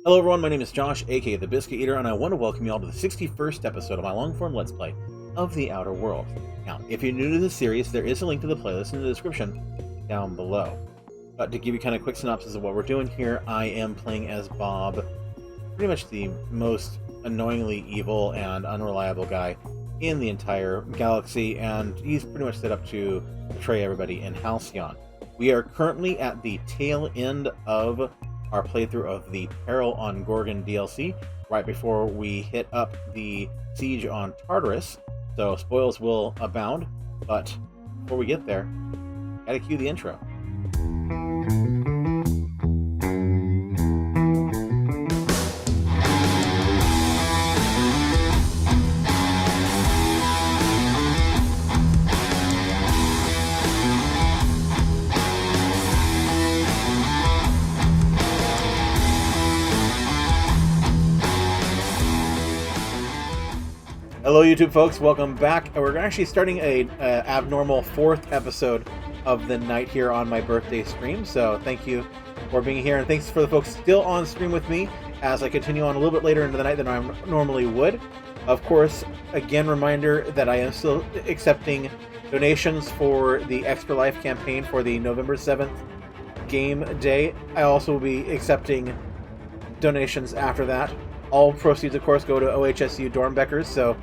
Hello everyone, my name is Josh, aka the Biscuit Eater, and I want to welcome you all to the 61st episode of my long-form Let's Play of The Outer World. Now, if you're new to the series, there is a link to the playlist in the description down below. But to give you kind of a quick synopsis of what we're doing here, I am playing as Bob, pretty much the most annoyingly evil and unreliable guy in the entire galaxy, and he's pretty much set up to betray everybody in Halcyon. We are currently at the tail end of our playthrough of the Peril on Gorgon DLC, right before we hit up the siege on Tartarus, so spoils will abound, but before we get there, gotta cue the intro. Hello YouTube folks, welcome back. We're actually starting a abnormal 4th episode of the night here on my birthday stream, so thank you for being here, and thanks for the folks still on stream with me as I continue on a little bit later into the night than I normally would. Of course, again, reminder that I am still accepting donations for the Extra Life campaign for the November 7th game day. I also will be accepting donations after that. All proceeds, of course, go to OHSU Dornbeckers, so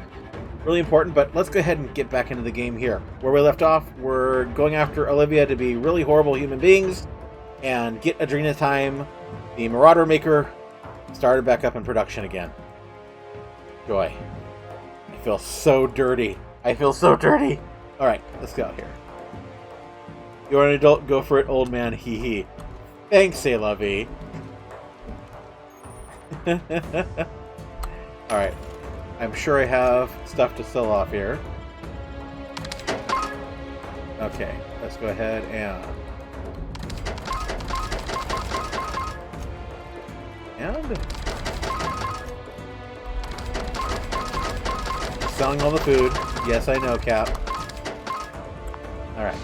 really important, but let's go ahead and get back into the game here. Where we left off, we're going after Olivia to be really horrible human beings and get Adrena Time, the Marauder Maker, started back up in production again. Joy. I feel so dirty. I feel so dirty. Alright, let's go here. You're an adult, go for it, old man, hee hee. Thanks, c'est la vie. Alright. I'm sure I have stuff to sell off here. Okay, let's go ahead and selling all the food. Yes, I know, Cap. Alright.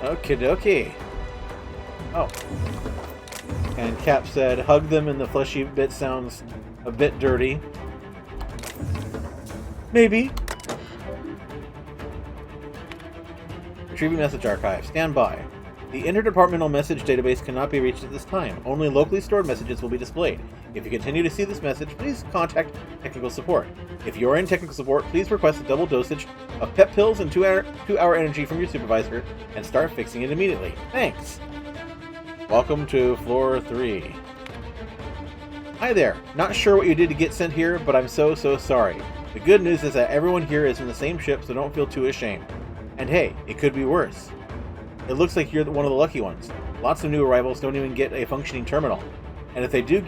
Okie dokie. Oh. And Cap said, hug them, and the fleshy bit sounds a bit dirty. Maybe. Retrieving message archive. Stand by. The interdepartmental message database cannot be reached at this time. Only locally stored messages will be displayed. If you continue to see this message, please contact technical support. If you are in technical support, please request a double dosage of pep pills and 2-hour energy from your supervisor and start fixing it immediately. Thanks! Welcome to Floor 3. Hi there. Not sure what you did to get sent here, but I'm so sorry. The good news is that everyone here is in the same ship, so don't feel too ashamed. And hey, it could be worse. It looks like you're one of the lucky ones. Lots of new arrivals don't even get a functioning terminal. And if they do,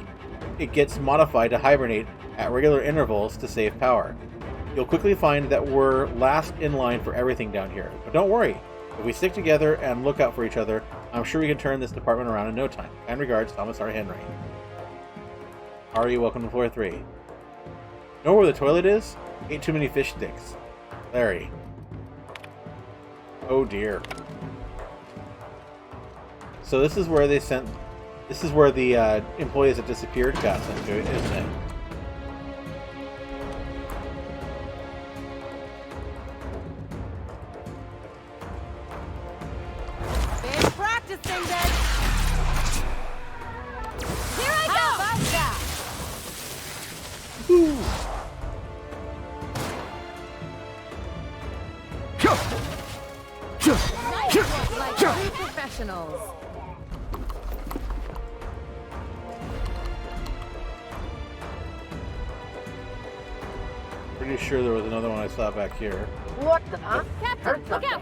it gets modified to hibernate at regular intervals to save power. You'll quickly find that we're last in line for everything down here. But don't worry. If we stick together and look out for each other, I'm sure we can turn this department around in no time. Kind regards, Thomas R. Henry. Ari, welcome to Floor 3. Know where the toilet is? Ate too many fish sticks. Larry. Oh dear. So this is where they sent... This is where the employees that disappeared got sent to, isn't it? Big practice thing, then. Here I go! How about that? Woo. Nice work, like true professionals. Pretty sure there was another one I saw back here. What the? Huh? Captain, look out!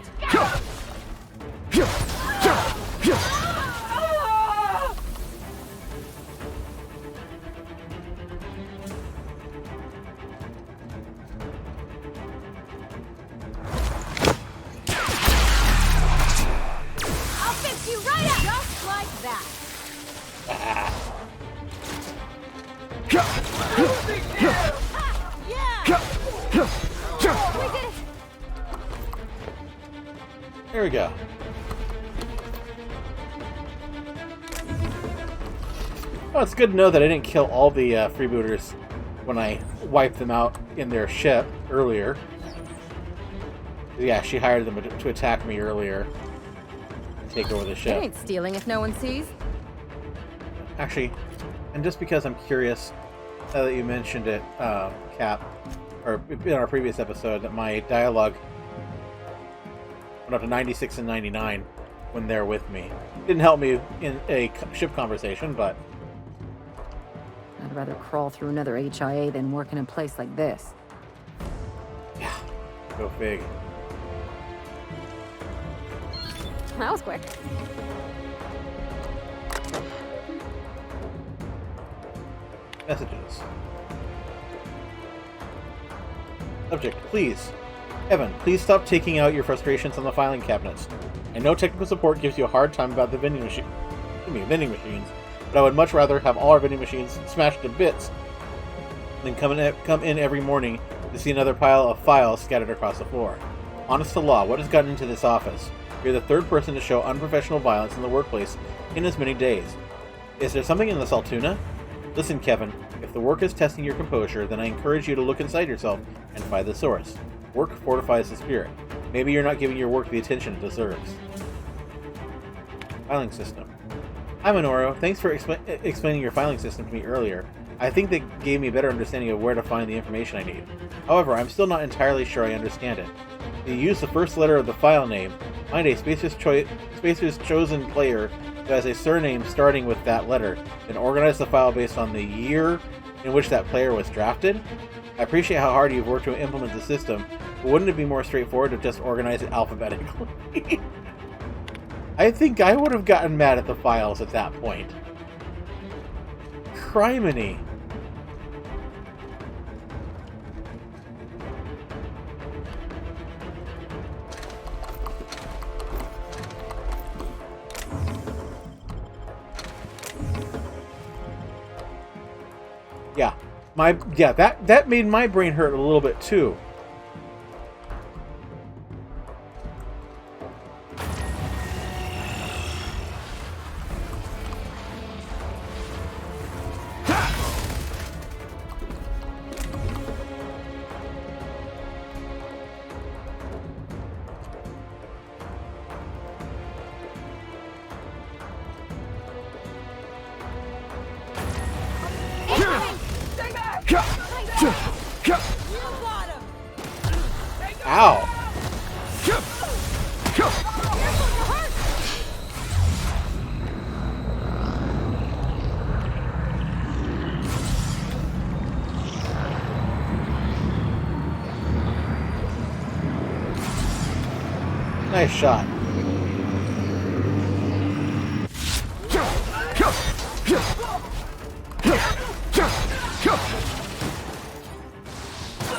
I'll fix you right up! Just like that! There we go. Oh, it's good to know that I didn't kill all the freebooters when I wiped them out in their ship earlier. Yeah, she hired them to attack me earlier and take over the It ship. ain't stealing if no one sees. Actually, and just because I'm curious that you mentioned it, Cap, or in our previous episode, that my dialogue went up to 96 and 99 when they're with me. Didn't help me in a ship conversation, but... I'd rather crawl through another HIA than work in a place like this. Yeah, go big. That was quick. Messages. Subject, please. Evan, please stop taking out your frustrations on the filing cabinets. I know technical support gives you a hard time about the vending machines, but I would much rather have all our vending machines smashed to bits than come in every morning to see another pile of files scattered across the floor. Honest to law, what has gotten into this office? You're the third person to show unprofessional violence in the workplace in as many days. Is there something in the Saltuna? Listen, Kevin, if the work is testing your composure, then I encourage you to look inside yourself and find the source. Work fortifies the spirit. Maybe you're not giving your work the attention it deserves. Filing system. Hi, Minoru. Thanks for explaining your filing system to me earlier. I think that gave me a better understanding of where to find the information I need. However, I'm still not entirely sure I understand it. You use the first letter of the file name, find a Spacer's chosen player who has a surname starting with that letter, then organize the file based on the year in which that player was drafted. I appreciate how hard you've worked to implement the system, but wouldn't it be more straightforward to just organize it alphabetically? I think I would have gotten mad at the files at that point. Criminy. Yeah, that made my brain hurt a little bit too. Ow! Nice shot.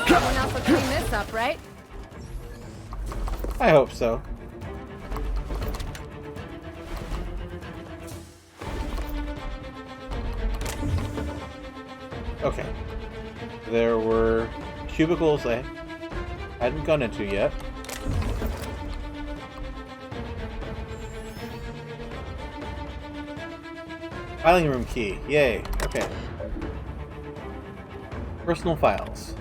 Someone else will clean this up, right? I hope so. Okay. There were cubicles I hadn't gone into yet. Filing room key. Yay. Okay. Personal files.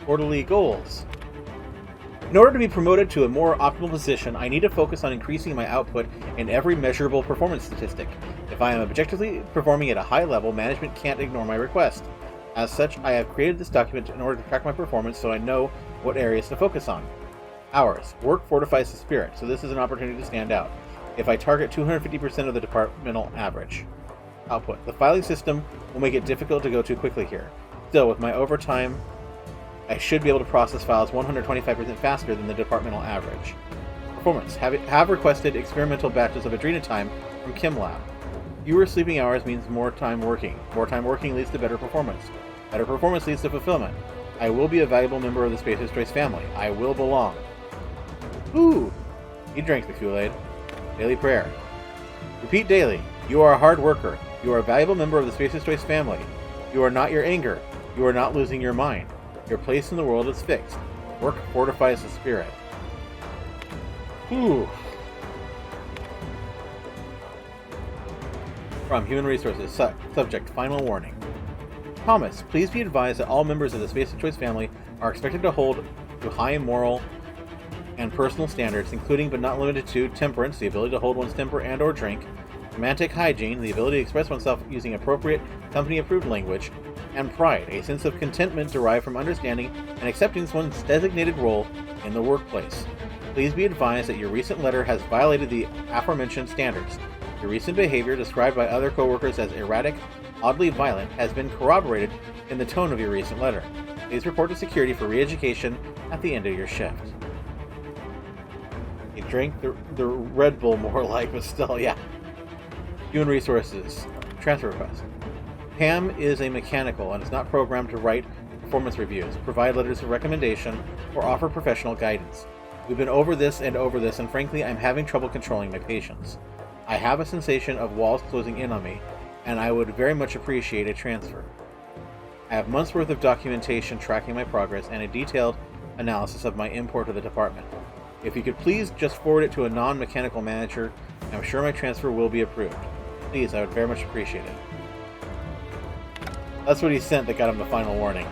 Quarterly goals. In order to be promoted to a more optimal position, I need to focus on increasing my output in every measurable performance statistic. If I am objectively performing at a high level, management can't ignore my request. As such, I have created this document in order to track my performance so I know what areas to focus on. Hours. Work fortifies the spirit, so this is an opportunity to stand out. If I target 250% of the departmental average. Output. The filing system will make it difficult to go too quickly here. Still, with my overtime, I should be able to process files 125% faster than the departmental average. Performance. Have requested experimental batches of Adrenatime from ChemLab. Fewer sleeping hours means more time working. More time working leads to better performance. Better performance leads to fulfillment. I will be a valuable member of the Spacer's Choice family. I will belong. Ooh! He drank the Kool-Aid. Daily prayer. Repeat daily. You are a hard worker. You are a valuable member of the Spacer's Choice family. You are not your anger. You are not losing your mind. Your place in the world is fixed. Work fortifies the spirit. Ooh. From Human Resources, subject, final warning. Thomas, please be advised that all members of the Space of Choice family are expected to hold to high moral and personal standards, including but not limited to temperance, the ability to hold one's temper and or drink, romantic hygiene, the ability to express oneself using appropriate company-approved language, and pride, a sense of contentment derived from understanding and accepting one's designated role in the workplace. Please be advised that your recent letter has violated the aforementioned standards. Your recent behavior, described by other coworkers as erratic, oddly violent, has been corroborated in the tone of your recent letter. Please report to security for re-education at the end of your shift. You drank the Red Bull more like, but still, yeah. Human Resources. Transfer request. Pam is a mechanical and is not programmed to write performance reviews, provide letters of recommendation, or offer professional guidance. We've been over this, and frankly, I'm having trouble controlling my patience. I have a sensation of walls closing in on me, and I would very much appreciate a transfer. I have months' worth of documentation tracking my progress and a detailed analysis of my import to the department. If you could please just forward it to a non-mechanical manager, I'm sure my transfer will be approved. Please, I would very much appreciate it. That's what he sent that got him the final warning.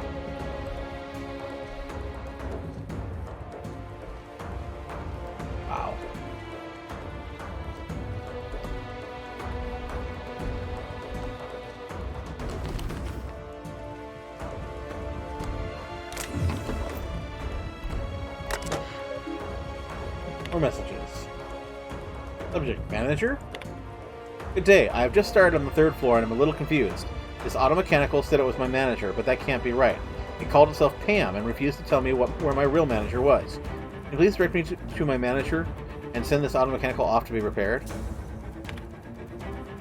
Wow. More messages. Subject, manager? Good day. I have just started on the 3rd floor and I'm a little confused. This auto mechanical said it was my manager, but that can't be right. It called itself Pam and refused to tell me where my real manager was. Can you please direct me to my manager and send this auto mechanical off to be repaired?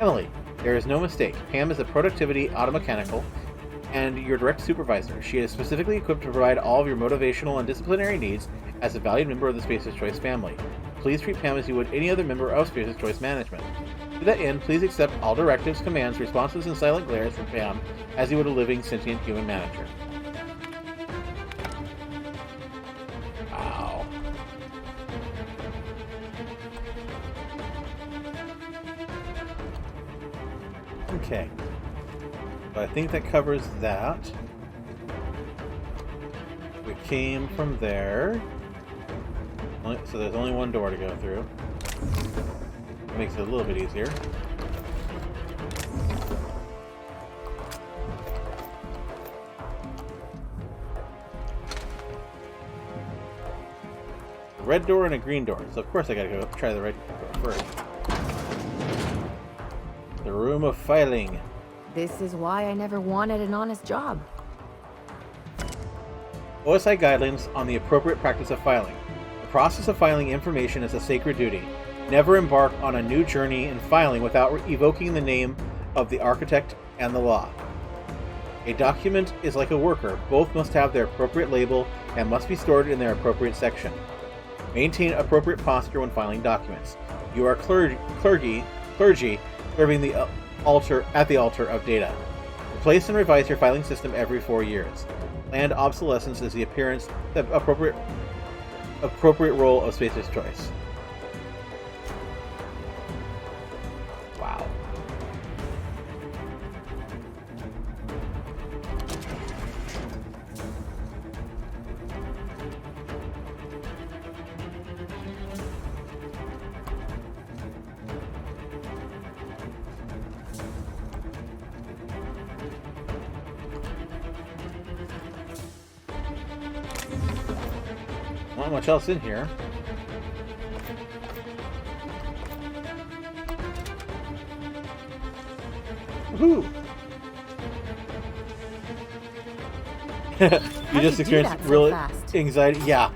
Emily, there is no mistake. Pam is a productivity auto mechanical and your direct supervisor. She is specifically equipped to provide all of your motivational and disciplinary needs as a valued member of the Space's Choice family. Please treat Pam as you would any other member of Space's Choice management. To that end, please accept all directives, commands, responses, and silent glares from Pam as you would a living, sentient human manager. Wow. Okay. So I think that covers that. We came from there. So there's only one door to go through. Makes it a little bit easier. A red door and a green door. So of course I gotta go try the red door first. The room of filing. This is why I never wanted an honest job. OSI guidelines on the appropriate practice of filing. The process of filing information is a sacred duty. Never embark on a new journey in filing without evoking the name of the architect and the law. A document is like a worker. Both must have their appropriate label and must be stored in their appropriate section. Maintain appropriate posture when filing documents. You are clergy serving the altar at the altar of data. Replace and revise your filing system every 4 years. Planned obsolescence is the appropriate role of Spacer's Choice. Wow. Not much else in here. Woohoo! You just experienced real anxiety. Yeah.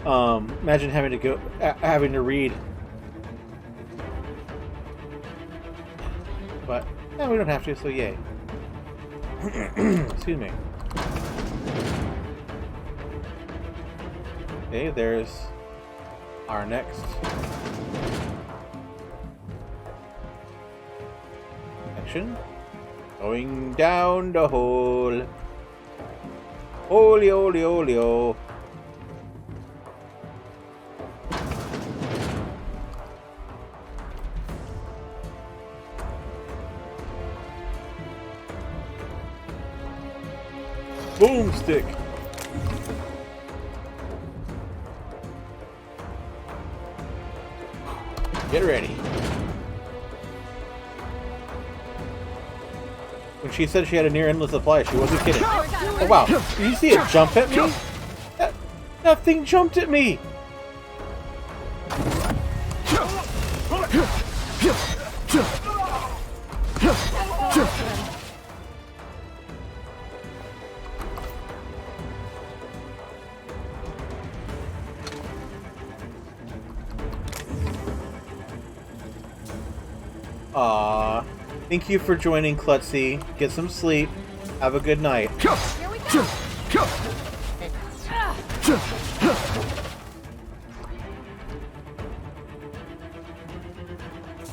Imagine having to read. But no, we don't have to. So yay. Excuse me. Okay, there's our next section. Going down the hole. Holy, holy, holy, oh. Boomstick. Get ready. When she said she had a near endless supply, she wasn't kidding. Oh wow! Did you see it jump at me? That thing jumped at me. Aww. Thank you for joining, Klutzy. Get some sleep. Have a good night. Here we go.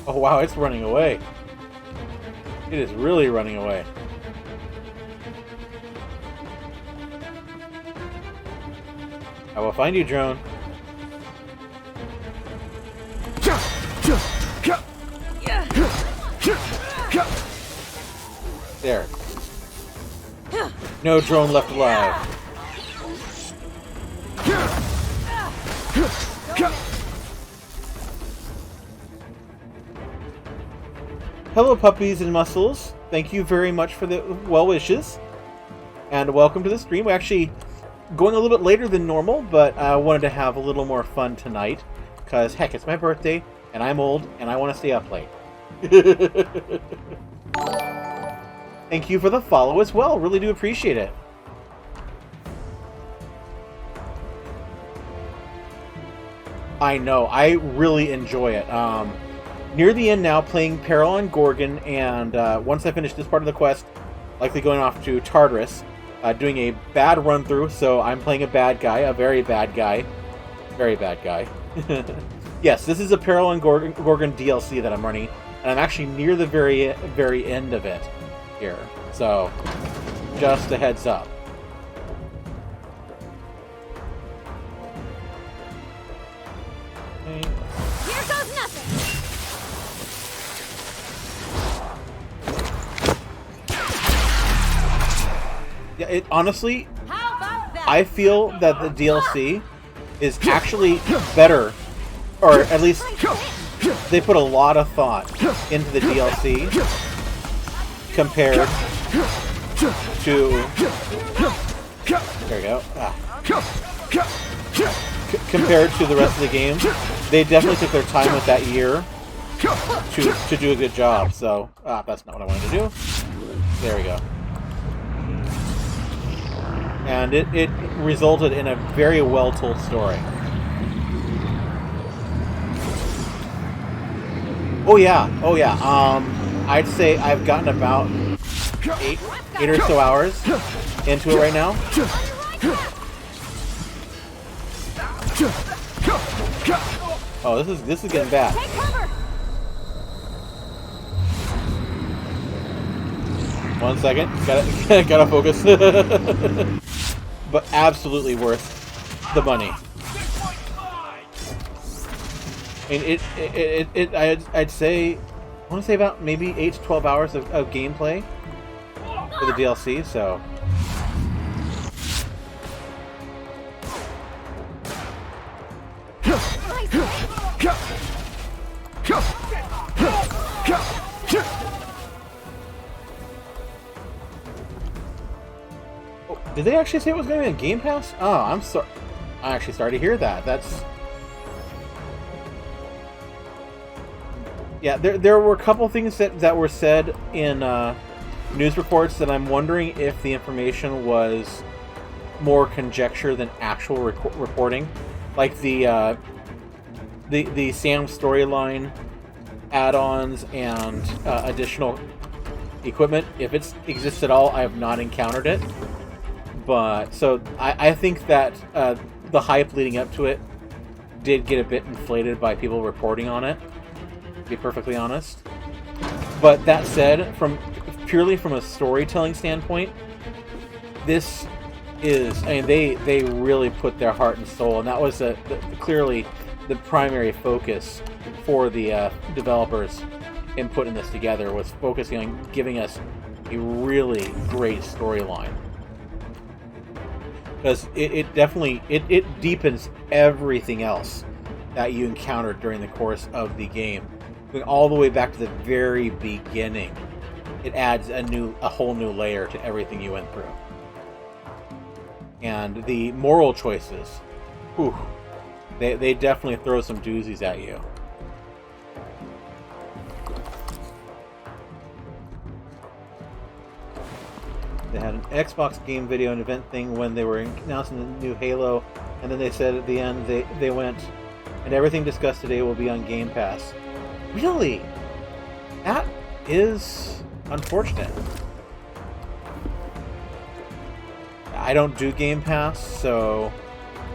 Oh wow, it's running away. It is really running away. I will find you, drone. There. No drone left alive. Hello, puppies and muscles. Thank you very much for the well wishes. And welcome to the stream. We're actually going a little bit later than normal, but I wanted to have a little more fun tonight. Because, heck, it's my birthday, and I'm old, and I want to stay up late. Thank you for the follow as well. Really do appreciate it. I know. I really enjoy it. Near the end now, playing Peril and Gorgon, and once I finish this part of the quest, likely going off to Tartarus, doing a bad run-through, so I'm playing a bad guy, a very bad guy. Very bad guy. Yes, this is a Peril and Gorgon DLC that I'm running, and I'm actually near the very end of it here. So, just a heads up. Okay. Here goes nothing. Yeah, it honestly, How about that? I feel that the DLC is actually better, or at least they put a lot of thought into the DLC compared to. There we go. Compared to the rest of the game, they definitely took their time with that year to do a good job. So that's not what I wanted to do. There we go. And it resulted in a very well-told story. Oh yeah. I'd say I've gotten about eight or so hours into it right now. Oh, this is getting bad. Take cover. 1 second, gotta focus. But absolutely worth the money. I mean, I'd say, I want to say about maybe 8 to 12 hours of gameplay for the DLC. So. Oh, did they actually say it was going to be on Game Pass? Oh, I'm sorry. I actually started to hear that. That's... Yeah, there were a couple things that were said in news reports that I'm wondering if the information was more conjecture than actual reporting. Like the Sam storyline add-ons and additional equipment. If it exists at all, I have not encountered it. But so I think that the hype leading up to it did get a bit inflated by people reporting on it, to be perfectly honest. But that said, purely from a storytelling standpoint, this is, I mean, they really put their heart and soul, and that was clearly the primary focus for the developers in putting this together, was focusing on giving us a really great storyline. because it definitely it deepens everything else that you encountered during the course of the game, going all the way back to the very beginning. It adds a whole new layer to everything you went through. And the moral choices, whew, they definitely throw some doozies at you. They had an Xbox game video and event thing when they were announcing the new Halo, and then they said at the end they went, and everything discussed today will be on Game Pass. Really? That is unfortunate. I don't do Game Pass, so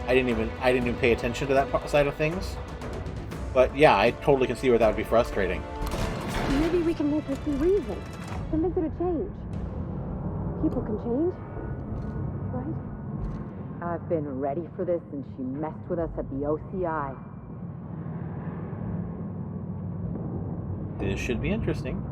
I didn't even pay attention to that side of things. But yeah, I totally can see where that would be frustrating. Maybe we can make her see reason. Convince her to change. People can change, right? I've been ready for this since she messed with us at the OCI. This should be interesting.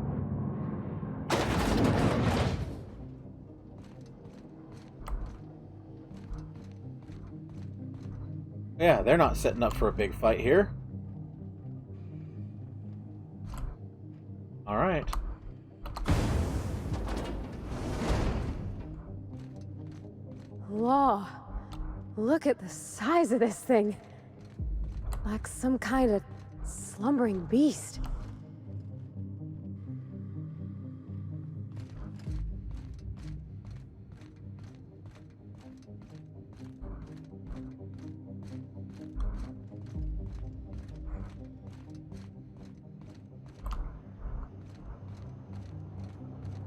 Yeah, they're not setting up for a big fight here. All right. Whoa. Look at the size of this thing. Like some kind of slumbering beast.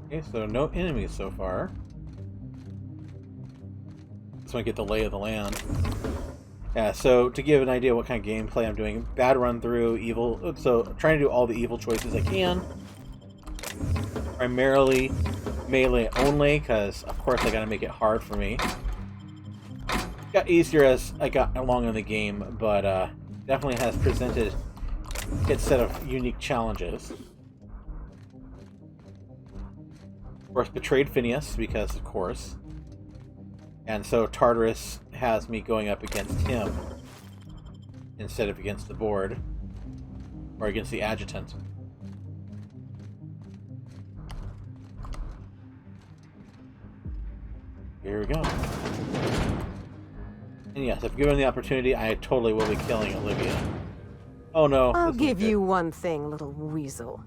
Okay, so no enemies so far. Just want to get the lay of the land. Yeah, so to give an idea what kind of gameplay I'm doing, bad run through, evil. So trying to do all the evil choices I can. Primarily melee only, because of course I gotta make it hard for me. Got easier as I got along in the game, but definitely has presented its set of unique challenges. Of course, betrayed Phineas, because of course. And so Tartarus has me going up against him instead of against the board. Or against the adjutant. Here we go. And yes, if given the opportunity, I totally will be killing Olivia. Oh no. I'll give you one thing, little weasel.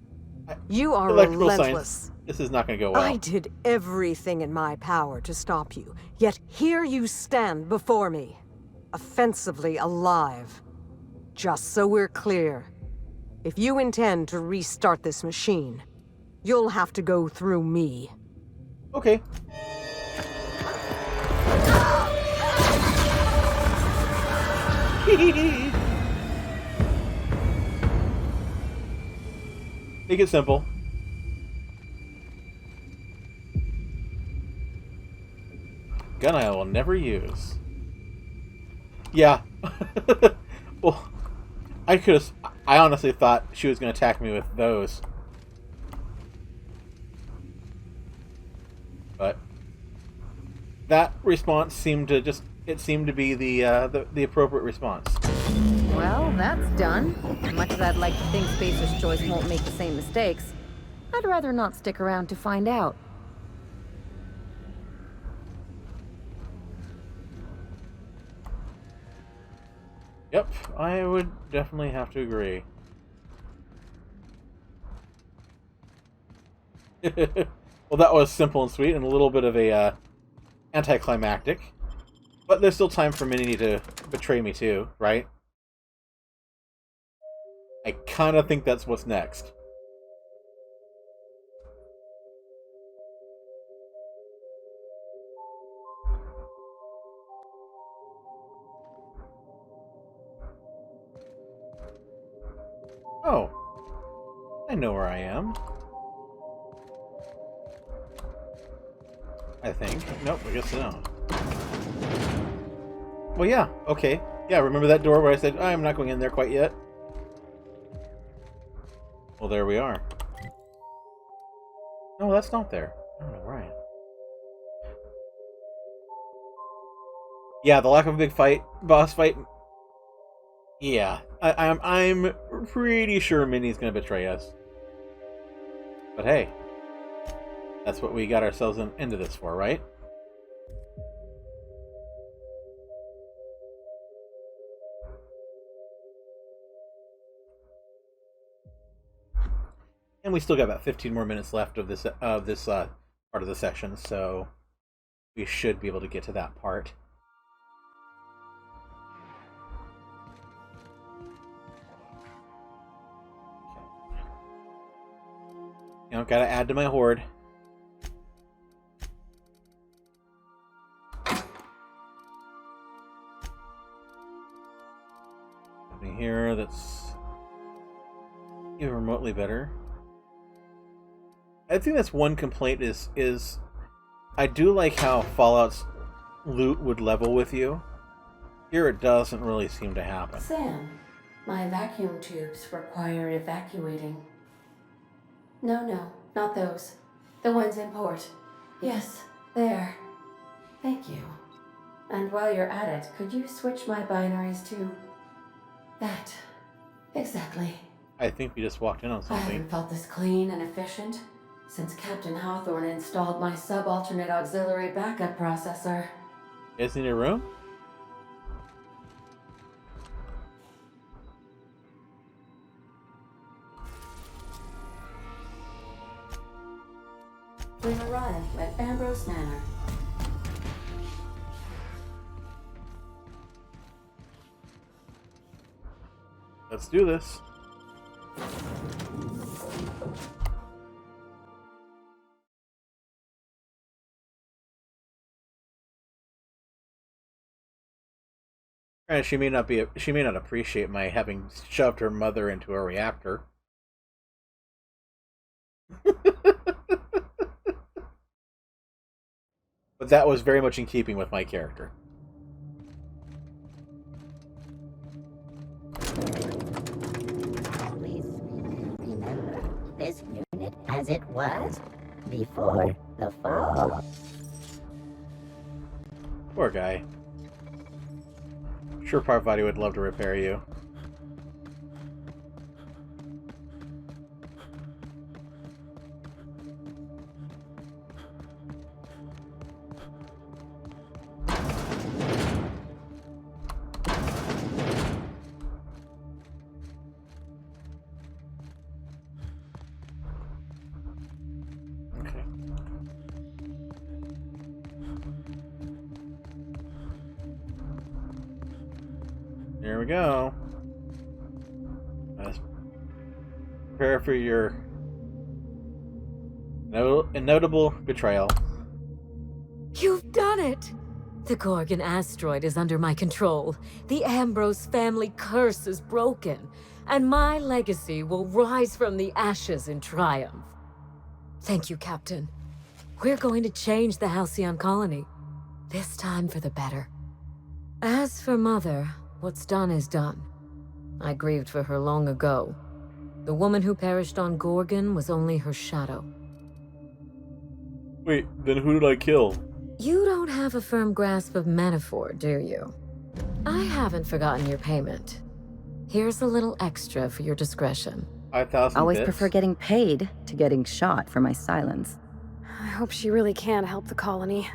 You are Electrical relentless. science. This is not going to go well. I did everything in my power to stop you, yet here you stand before me, offensively alive. Just so we're clear, if you intend to restart this machine, you'll have to go through me. Okay. Make it simple. Gun I will never use. Yeah. Well, I honestly thought she was going to attack me with those. But that response seemed to be the appropriate response. Well, that's done. As much as I'd like to think Spacer's Choice won't make the same mistakes, I'd rather not stick around to find out. Yep, I would definitely have to agree. Well, that was simple and sweet and a little bit of a anticlimactic. But there's still time for Minnie to betray me too, right? I kind of think that's what's next. Oh. I know where I am. I think. Nope, I guess no. Well, yeah, okay. Yeah, remember that door where I said, I'm not going in there quite yet? Well, there we are. No, that's not there. I don't know where I am. Yeah, the lack of a big boss fight. Yeah, I'm pretty sure Minnie's gonna betray us. But hey, that's what we got ourselves into this for, right? And we still got about 15 more minutes left of this part of the session, so we should be able to get to that part. You know, gotta add to my horde. Something here that's even remotely better. I think that's one complaint is I do like how Fallout's loot would level with you. Here it doesn't really seem to happen. Sam, my vacuum tubes require evacuating. No, not those. The ones in port. Yes, there. Thank you. And while you're at it, could you switch my binaries to that? Exactly. I think we just walked in on I something. haven't felt this clean and efficient since Captain Hawthorne installed my subalternate auxiliary backup processor. Is in your room? We've arrived at Ambrose Manor. Let's do this. And she may not appreciate my having shoved her mother into a reactor. But that was very much in keeping with my character. Please remember this unit as it was before the fall. Poor guy. Sure, Parvati would love to repair you. Okay. There we go. Let's prepare for your inevitable betrayal. You've done it! The Gorgon asteroid is under my control. The Ambrose family curse is broken, and my legacy will rise from the ashes in triumph. Thank you, Captain. We're going to change the Halcyon colony. This time for the better. As for Mother, what's done is done. I grieved for her long ago. The woman who perished on Gorgon was only her shadow. Wait, then who did I kill? You don't have a firm grasp of metaphor, do you? I haven't forgotten your payment. Here's a little extra for your discretion. 5,000 Always bits. prefer getting paid to getting shot for my silence. I hope she really can help the colony.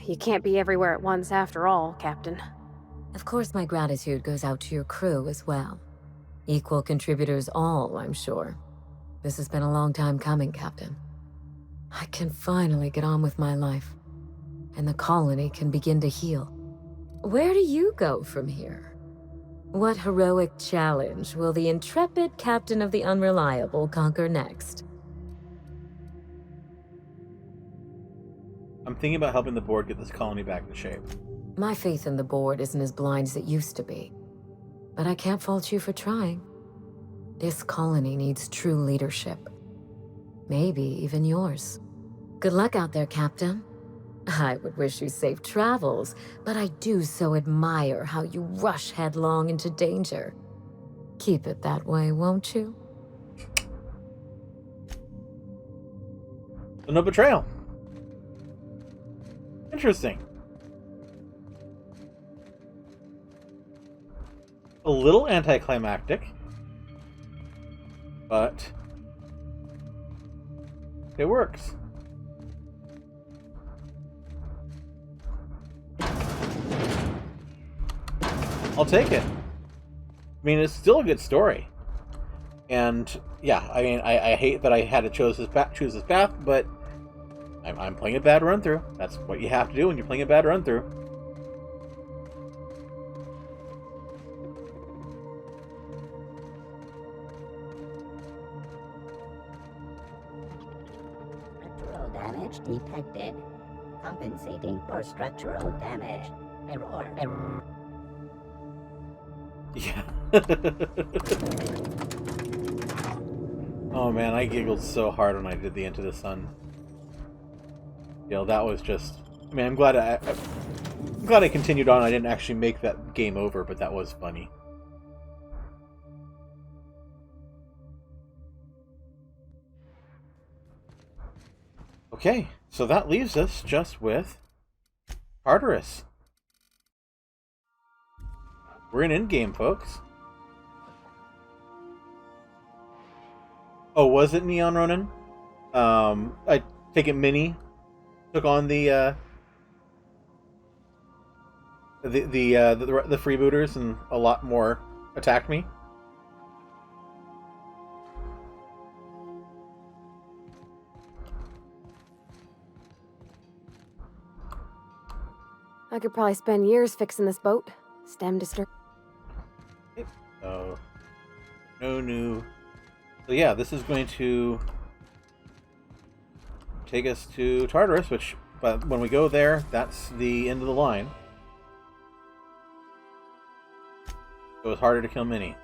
You can't be everywhere at once after all, Captain. Of course, my gratitude goes out to your crew as well. Equal contributors all, I'm sure. This has been a long time coming, Captain. I can finally get on with my life, and the colony can begin to heal. Where do you go from here? What heroic challenge will the intrepid captain of the Unreliable conquer next? I'm thinking about helping the board get this colony back into shape. My faith in the board isn't as blind as it used to be. But I can't fault you for trying. This colony needs true leadership. Maybe even yours. Good luck out there, Captain. I would wish you safe travels, but I do so admire how you rush headlong into danger. Keep it that way, won't you? So no betrayal. Interesting. a little anticlimactic, but it works. I'll take it. I mean, it's still a good story. And yeah, I mean, I hate that I had to choose this path, but I'm playing a bad run through. That's what you have to do when you're playing a bad run through. Structural damage detected. Compensating for structural damage. Error. Yeah. Oh man, I giggled so hard when I did the Into the Sun. You know, that was just... I mean, I'm glad I continued on. I didn't actually make that game over, but that was funny. Okay, so that leaves us just with Tartarus. We're in endgame, folks. Oh, was it Neon Ronin? I take it Minnie took on the freebooters and a lot more attacked me. I could probably spend years fixing this boat. Stem to stern. Oh, no. So yeah, this is going to take us to Tartarus, which, but when we go there, that's the end of the line. So it's harder to kill Minnie.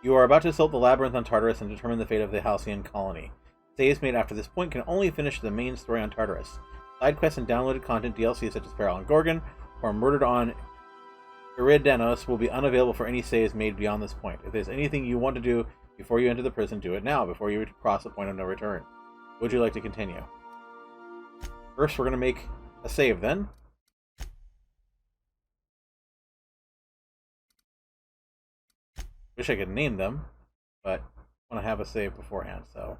You are about to assault the labyrinth on Tartarus and determine the fate of the Halcyon colony. Saves made after this point can only finish the main story on Tartarus. Side quests and downloaded content DLC such as Peril and Gorgon or Murdered on Eridanos will be unavailable for any saves made beyond this point. If there's anything you want to do before you enter the prison, do it now, before you cross the point of no return. Would you like to continue? First, we're going to make a save, then. Wish I could name them, but I want to have a save beforehand, so...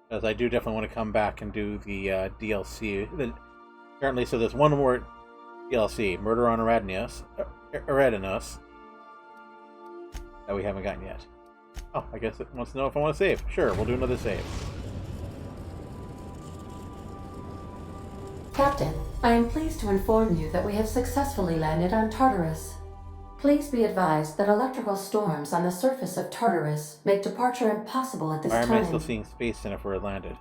Because I do definitely want to come back and do the DLC. Apparently, so there's one more DLC, Murder on Eridanos, that we haven't gotten yet. Oh, I guess it wants to know if I want to save. Sure, we'll do another save. Captain, I am pleased to inform you that we have successfully landed on Tartarus. Please be advised that electrical storms on the surface of Tartarus make departure impossible at this Why am I time. still seeing space in it where it landed?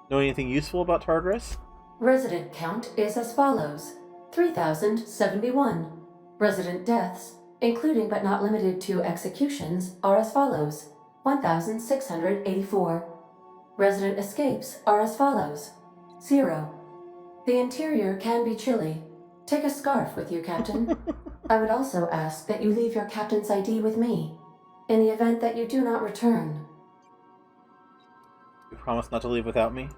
Know anything useful about Tartarus? Resident count is as follows: 3,071. Resident deaths, including but not limited to executions, are as follows: 1,684. Resident escapes are as follows: 0. The interior can be chilly. Take a scarf with you, Captain. I would also ask that you leave your captain's ID with me, in the event that you do not return. You promise not to leave without me?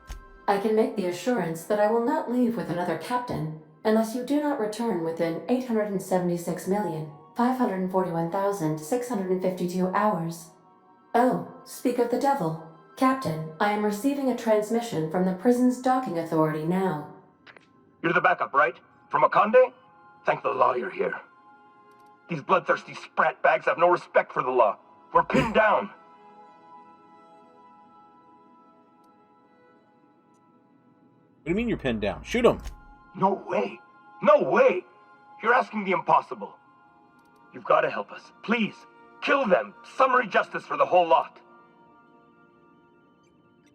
I can make the assurance that I will not leave with another captain unless you do not return within 876,541,652 hours. Oh, speak of the devil. Captain, I am receiving a transmission from the prison's docking authority now. You're the backup, right? From Akande? Thank the law you're here. These bloodthirsty sprat bags have no respect for the law. We're pinned down. What do you mean you're pinned down? Shoot him! No way. No way. You're asking the impossible. You've got to help us. Please. Kill them. Summary justice for the whole lot.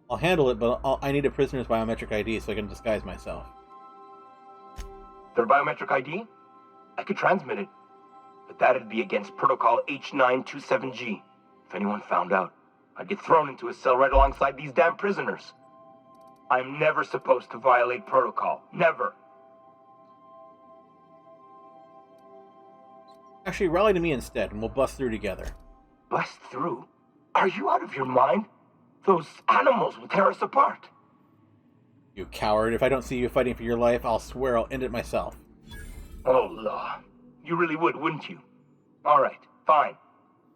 I'll handle it, but I need a prisoner's biometric ID so I can disguise myself. Their biometric ID? I could transmit it. But that'd be against Protocol H927G. If anyone found out, I'd get thrown into a cell right alongside these damn prisoners. I'm never supposed to violate protocol. Never. Actually, rally to me instead, and we'll bust through together. Bust through? Are you out of your mind? Those animals will tear us apart. You coward. If I don't see you fighting for your life, I'll swear I'll end it myself. Oh, law. You really would, wouldn't you? All right, fine.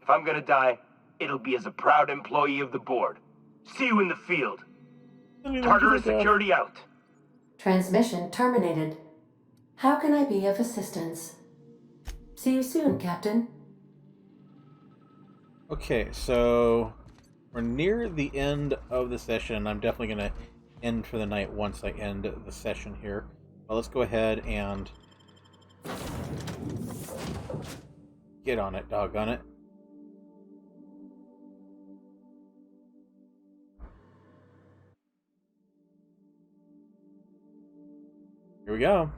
If I'm gonna die, it'll be as a proud employee of the board. See you in the field. Tartarus security out. Transmission terminated. How can I be of assistance? See you soon, Captain. Okay, so we're near the end of the session. I'm definitely going to end for the night once I end the session here. Well, let's go ahead and get on it, doggone it. Here we go.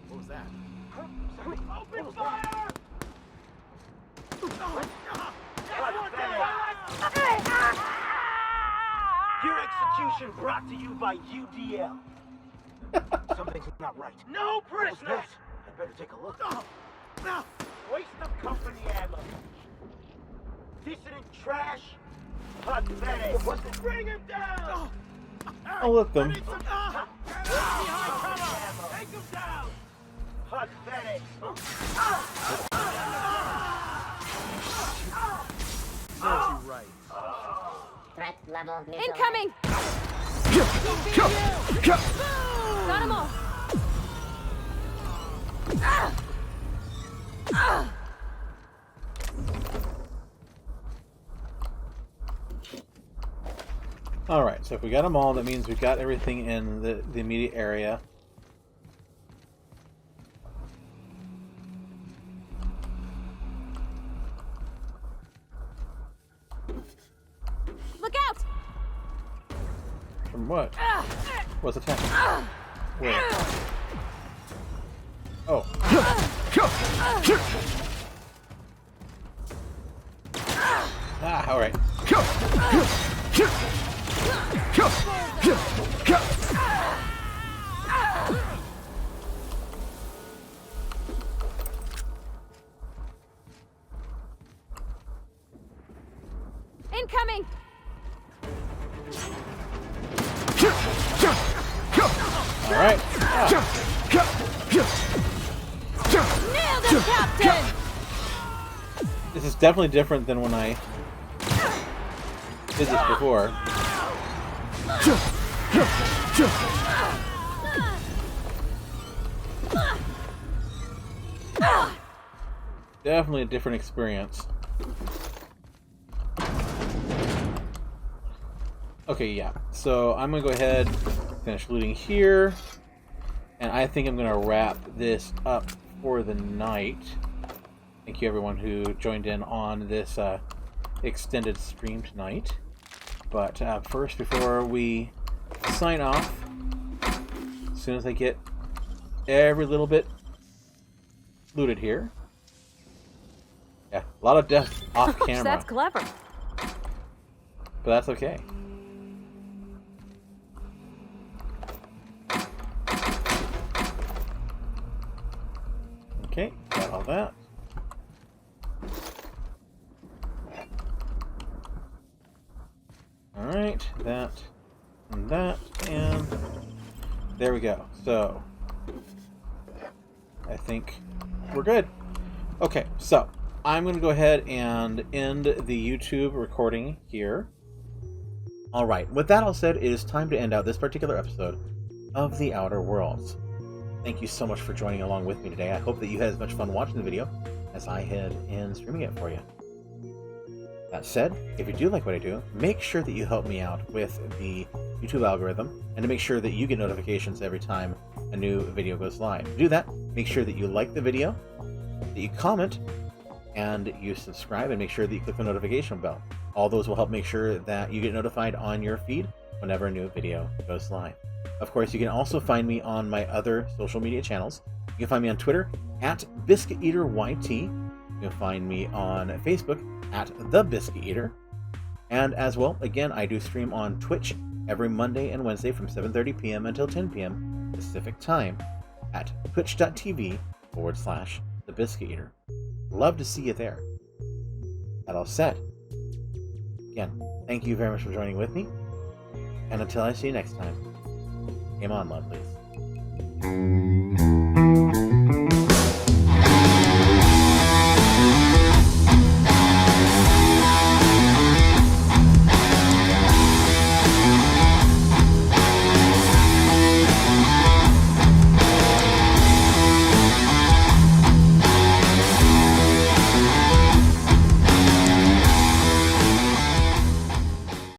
What was that? Open fire! Your execution brought to you by UDL. Something's not right. No prisoners! I better take a look. Waste of company ammo. Dissident trash. Pathetic. Bring him down! I'll let them. Take him down! Pathetic. Serves you right. Threat level neutralized. Incoming! Got them all! Alright, so if we got them all, that means we've got everything in the immediate area. Look out! From what? What's attacking? Where? Oh. Ah, alright. Incoming! Alright. Nailed him, Captain! This is definitely different than when I did this before. Definitely a different experience. Okay, yeah. So I'm gonna go ahead, finish looting here, and I think I'm gonna wrap this up for the night. Thank you everyone who joined in on this extended stream tonight. But first, before we sign off, as soon as I get every little bit looted here. Yeah, a lot of death off camera. That's clever. But that's okay. Okay, got all that. Alright, that, and there we go. So, I think we're good. Okay, so, I'm going to go ahead and end the YouTube recording here. Alright, with that all said, it is time to end out this particular episode of The Outer Worlds. Thank you so much for joining along with me today. I hope that you had as much fun watching the video as I had in streaming it for you. That said, if you do like what I do, make sure that you help me out with the YouTube algorithm and to make sure that you get notifications every time a new video goes live. To do that, make sure that you like the video, that you comment, and you subscribe, and make sure that you click the notification bell. All those will help make sure that you get notified on your feed whenever a new video goes live. Of course, you can also find me on my other social media channels. You can find me on Twitter at BiscuitEaterYT. You can find me on Facebook at The Biscuit Eater. And as well, again, I do stream on Twitch every Monday and Wednesday from 7:30 p.m. until 10 p.m. Pacific Time at twitch.tv/The Biscuit Eater. Love to see you there. That all said, again, thank you very much for joining with me. And until I see you next time, game on, lovelies.